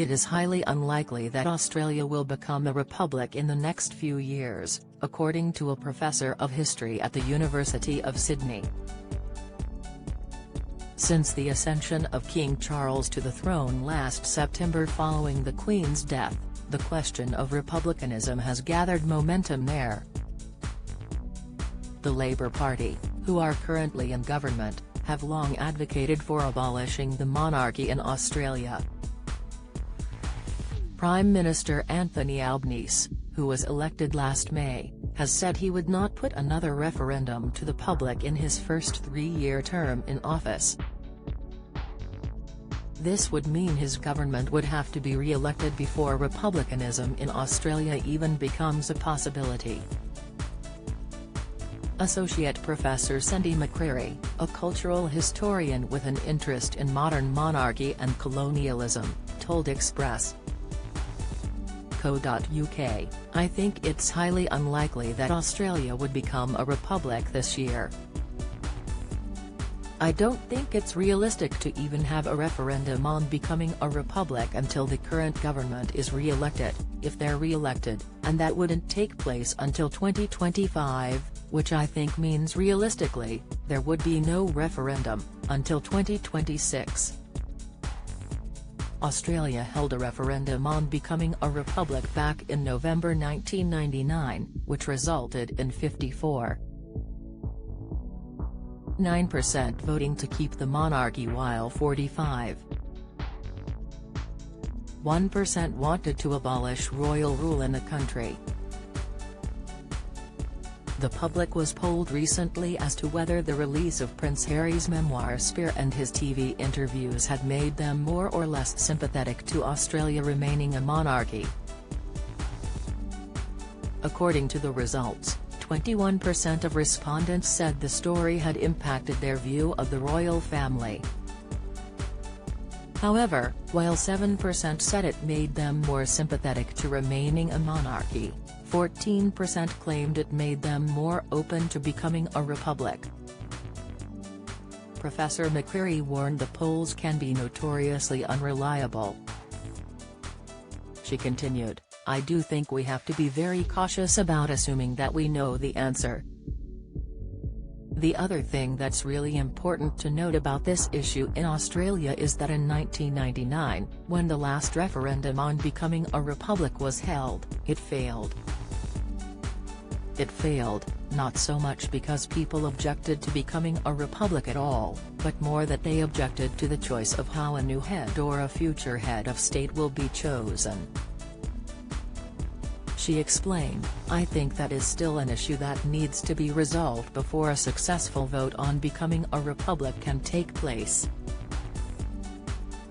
it is highly unlikely that Australia will become a republic in the next few years, according to a professor of history at the University of Sydney. Since the ascension of King Charles to the throne last September following the Queen's death, the question of republicanism has gathered momentum there. The Labour Party, who are currently in government, have long advocated for abolishing the monarchy in Australia. Prime Minister Anthony Albanese, who was elected last May, has said he would not put another referendum to the public in his first three-year term in office. This would mean his government would have to be re-elected before republicanism in Australia even becomes a possibility. Associate Professor Sandy Macquarie, a cultural historian with an interest in modern monarchy and colonialism, told Express.co.uk, "I think it's highly unlikely that Australia would become a republic this year. I don't think it's realistic to even have a referendum on becoming a republic until the current government is re-elected, if they're re-elected, and that wouldn't take place until 2025, which I think means realistically, there would be no referendum until 2026. Australia held a referendum on becoming a republic back in November 1999, which resulted in 54.9% voting to keep the monarchy while 45.1% wanted to abolish royal rule in the country. The public was polled recently as to whether the release of Prince Harry's memoir Spare and his TV interviews had made them more or less sympathetic to Australia remaining a monarchy. According to the results, 21% of respondents said the story had impacted their view of the royal family. However, while 7% said it made them more sympathetic to remaining a monarchy, 14% claimed it made them more open to becoming a republic. Professor Macquarie warned the polls can be notoriously unreliable. She continued, "I do think we have to be very cautious about assuming that we know the answer. The other thing that's really important to note about this issue in Australia is that in 1999, when the last referendum on becoming a republic was held, it failed. It failed, not so much because people objected to becoming a republic at all, but more that they objected to the choice of how a new head or a future head of state will be chosen." She explained, "I think that is still an issue that needs to be resolved before a successful vote on becoming a republic can take place.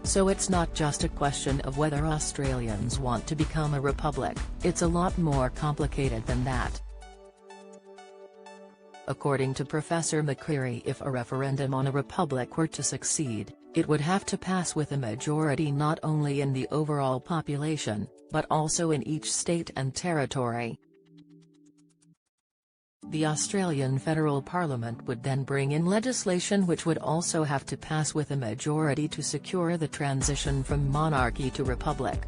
So it's not just a question of whether Australians want to become a republic, it's a lot more complicated than that." According to Professor Macquarie, if a referendum on a republic were to succeed, it would have to pass with a majority not only in the overall population, but also in each state and territory. The Australian Federal Parliament would then bring in legislation which would also have to pass with a majority to secure the transition from monarchy to republic.